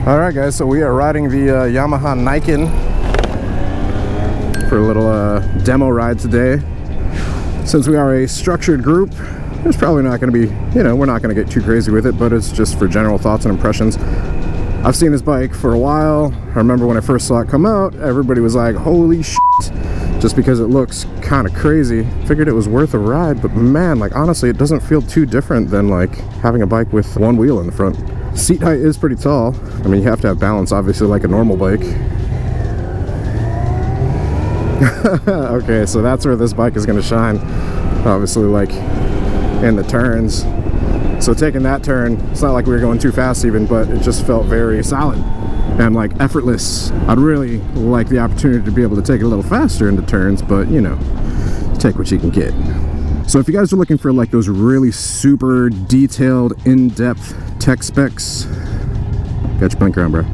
Alright guys, so we are riding the Yamaha Niken for a little demo ride today. Since we are a structured group, there's probably not going to be, we're not going to get too crazy with it, but it's just for general thoughts and impressions. I've seen this bike for a while. I remember when I first saw it come out, everybody was like, holy shit, just because it looks kind of crazy. Figured it was worth a ride, but man, like honestly, it doesn't feel too different than like having a bike with one wheel in the front. Seat height is pretty tall. I mean, you have to have balance, obviously, like a normal bike. Okay, so that's where this bike is going to shine. Obviously, like in the turns. So taking that turn, it's not like we were going too fast even, but it just felt very solid and like effortless. I'd really like the opportunity to be able to take it a little faster into turns, but take what you can get. So if you guys are looking for like those really super detailed, in-depth tech specs, got your blinker on, bro.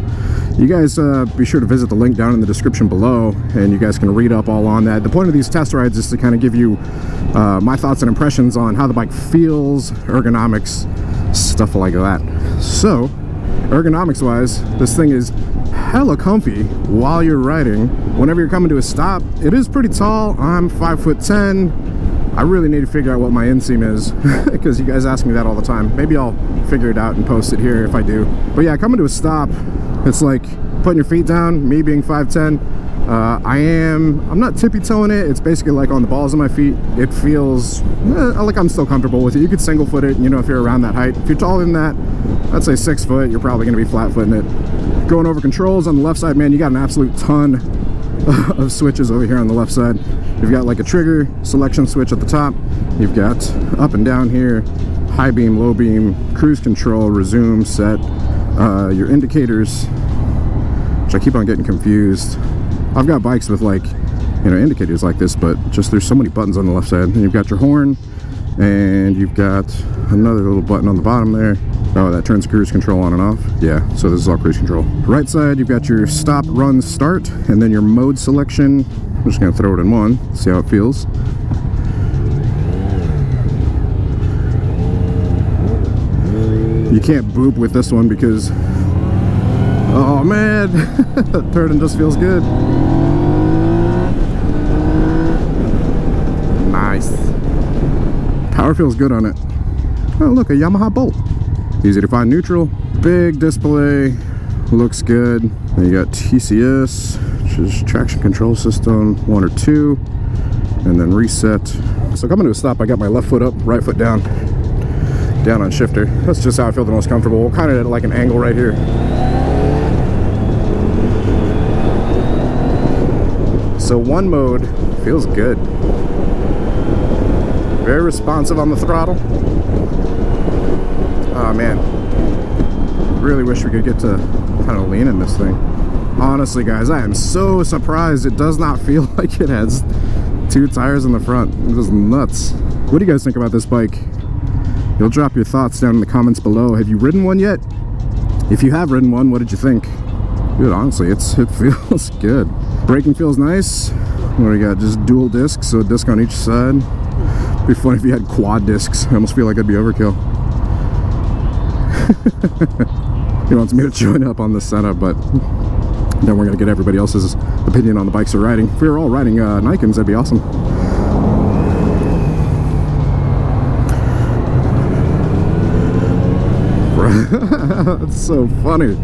You guys be sure to visit the link down in the description below, and you guys can read up all on that. The point of these test rides is to kind of give you my thoughts and impressions on how the bike feels, ergonomics, stuff like that. So, ergonomics wise, this thing is hella comfy while you're riding. Whenever you're coming to a stop, it is pretty tall. I'm 5'10". I really need to figure out what my inseam is because you guys ask me that all the time. Maybe I'll figure it out and post it here if I do. But yeah, coming to a stop, it's like putting your feet down, me being 5'10". I'm not tippy-toeing it. It's basically like on the balls of my feet. It feels like I'm still comfortable with it. You could single foot it, if you're around that height. If you're taller than that, let's say 6 foot, you're probably gonna be flat footing it. Going over controls on the left side, man, you got an absolute ton of switches over here on the left side. You've got like a trigger selection switch at the top. You've got up and down here, high beam, low beam, cruise control, resume, set, your indicators, which I keep on getting confused. I've got bikes with like, indicators like this, but just there's so many buttons on the left side. And you've got your horn, and you've got another little button on the bottom there. Oh, that turns cruise control on and off. Yeah, so this is all cruise control. Right side, you've got your stop, run, start, and then your mode selection. I'm just gonna throw it in one, see how it feels. You can't boop with this one because, oh man, turning just feels good. Nice. Power feels good on it. Oh look, a Yamaha Bolt. Easy to find neutral, big display, looks good. Then you got TCS, which is traction control system 1 or 2, and then reset. So coming to a stop, I got my left foot up, right foot down on shifter. That's just how I feel the most comfortable. We're kind of at like an angle right here. So one mode feels good. Very responsive on the throttle. Oh man, really wish we could get to kind of lean in this thing. Honestly guys, I am so surprised it does not feel like it has 2 tires in the front. It is nuts. What do you guys think about this bike? You'll drop your thoughts down in the comments below. Have you ridden one yet? If you have ridden one, what did you think? Dude, honestly, it feels good. Braking feels nice. What do we got? Just dual discs, so a disc on each side. It'd be funny if you had quad discs. I almost feel like that'd be overkill. He wants me to join up on this setup, but then we're gonna get everybody else's opinion on the bikes they're riding. If we were all riding Nikens, that'd be awesome. It's so funny.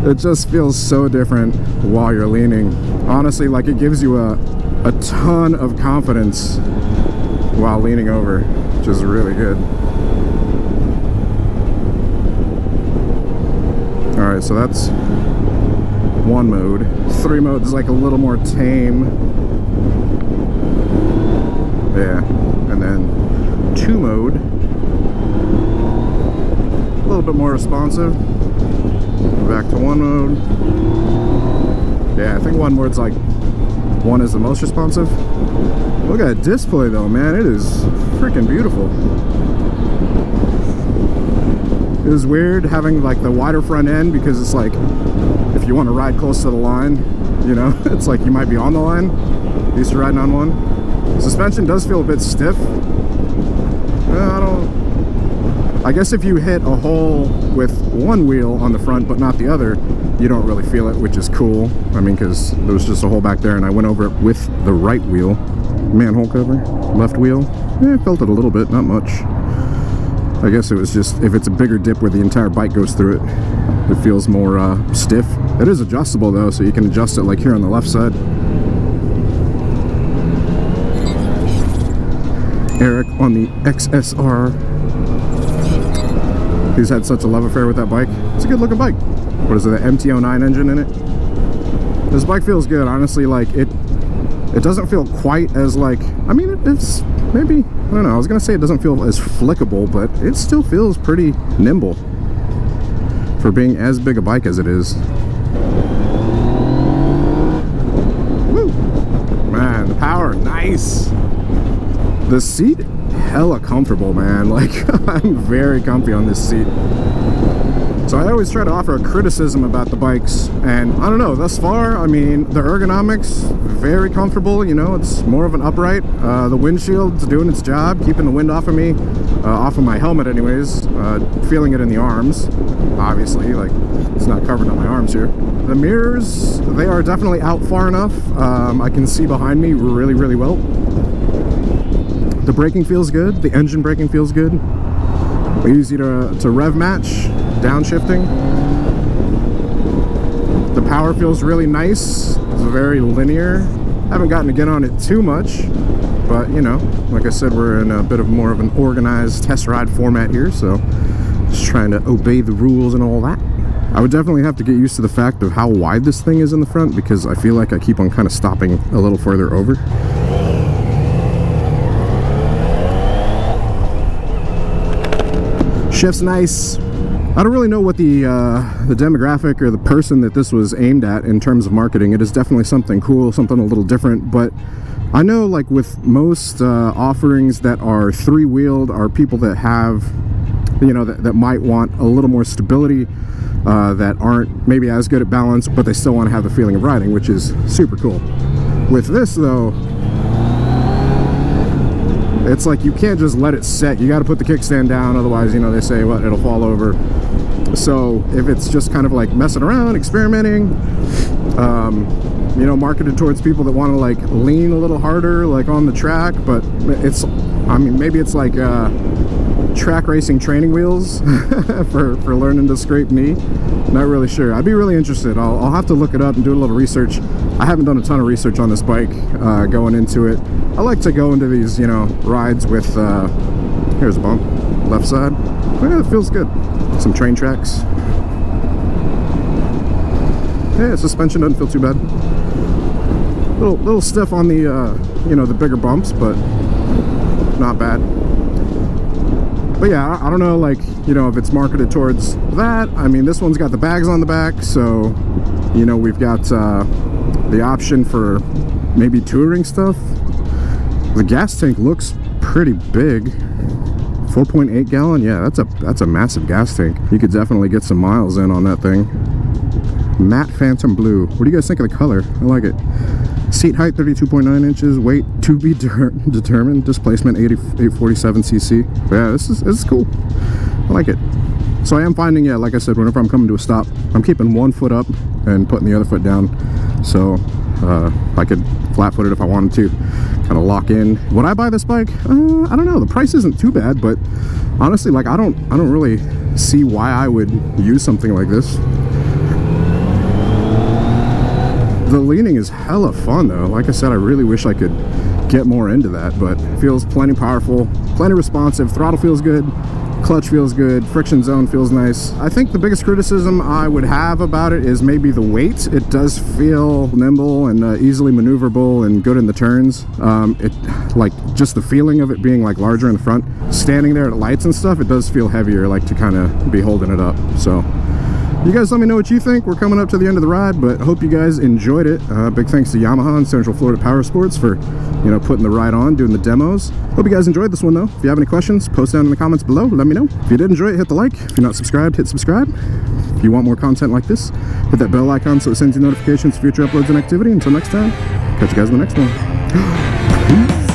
It just feels so different while you're leaning. Honestly, like it gives you a ton of confidence while leaning over, which is really good. Alright, so that's one mode. 3 mode is like a little more tame. Yeah. And then 2 mode, a little bit more responsive. Back to 1 mode. Yeah, I think 1 mode's like 1 is the most responsive. Look at that display though, man. It is freaking beautiful. It was weird having like the wider front end because it's like if you want to ride close to the line, it's like you might be on the line. Used to riding on suspension does feel a bit stiff. I I guess if you hit a hole with one wheel on the front but not the other, you don't really feel it, which is cool. I mean, because there was just a hole back there and I went over it with the right wheel. Manhole cover, left wheel, I felt it a little bit, not much. I guess it was just, if it's a bigger dip where the entire bike goes through it, it feels more stiff. It is adjustable though, so you can adjust it like here on the left side. Eric on the XSR. He's had such a love affair with that bike. It's a good looking bike. What is it, the MT-09 engine in it? This bike feels good, honestly. Like it doesn't feel quite as like, I mean, it's maybe, I don't know, I was gonna say it doesn't feel as flickable, but it still feels pretty nimble for being as big a bike as it is. Woo! Man, the power, nice! The seat, hella comfortable, man. Like, I'm very comfy on this seat. So I always try to offer a criticism about the bikes, and I don't know, thus far, I mean, the ergonomics, very comfortable, you know, it's more of an upright. The windshield's doing its job, keeping the wind off of me, off of my helmet anyways, feeling it in the arms, obviously, like, it's not covered on my arms here. The mirrors, they are definitely out far enough. I can see behind me really, really well. The braking feels good, the engine braking feels good. Easy to rev match, downshifting. The power feels really nice. It's very linear. Haven't gotten to get on it too much, but you know, like I said, we're in a bit of more of an organized test ride format here, so just trying to obey the rules and all that. I would definitely have to get used to the fact of how wide this thing is in the front, because I feel like I keep on kind of stopping a little further over. Shift's nice. I don't really know what the demographic or the person that this was aimed at in terms of marketing. It is definitely something cool, something a little different, but I know like with most offerings that are three-wheeled are people that have, you know, that might want a little more stability, that aren't maybe as good at balance, but they still want to have the feeling of riding, which is super cool. With this though, it's like you can't just let it set. You got to put the kickstand down, otherwise, you know, they say, what, it'll fall over. So if it's just kind of like messing around, experimenting, you know, marketed towards people that want to like lean a little harder, like on the track, but it's, I mean, maybe it's like track racing training wheels for learning to scrape knee. Not really sure. I'd be really interested. I'll have to look it up and do a little research. I haven't done a ton of research on this bike going into it. I like to go into these, you know, rides with, here's a bump, left side. Oh, yeah, it feels good. Some train tracks. Yeah, suspension doesn't feel too bad. Little stiff on the, you know, the bigger bumps, but not bad. But yeah, I don't know, like, you know, if it's marketed towards that. I mean, this one's got the bags on the back, so, you know, we've got the option for maybe touring stuff. The gas tank looks pretty big. 4.8 gallon, yeah, that's a massive gas tank. You could definitely get some miles in on that thing. Matte Phantom Blue. What do you guys think of the color? I like it. Seat height 32.9 inches, weight to be determined, displacement 847 cc. But yeah, this is cool. I like it. So I am finding, yeah, like I said, whenever I'm coming to a stop, I'm keeping one foot up and putting the other foot down. So I could flat foot it if I wanted to, kind of lock in. Would I buy this bike? I don't know. The price isn't too bad, but honestly, like I don't really see why I would use something like this. The leaning is hella fun though. Like I said, I really wish I could get more into that, but it feels plenty powerful, plenty responsive. Throttle feels good, clutch feels good, friction zone feels nice. I think the biggest criticism I would have about it is maybe the weight. It does feel nimble and easily maneuverable and good in the turns. It, like, just the feeling of it being like larger in the front, standing there at lights and stuff, it does feel heavier, like to kind of be holding it up. So you guys let me know what you think. We're coming up to the end of the ride, but hope you guys enjoyed it. Big thanks to Yamaha and Central Florida Power Sports for, you know, putting the ride on, doing the demos. Hope you guys enjoyed this one though. If you have any questions, post down in the comments below, let me know. If you did enjoy it, hit the like. If you're not subscribed, hit subscribe. If you want more content like this, hit that bell icon so it sends you notifications for future uploads and activity. Until next time, catch you guys in the next one. Peace.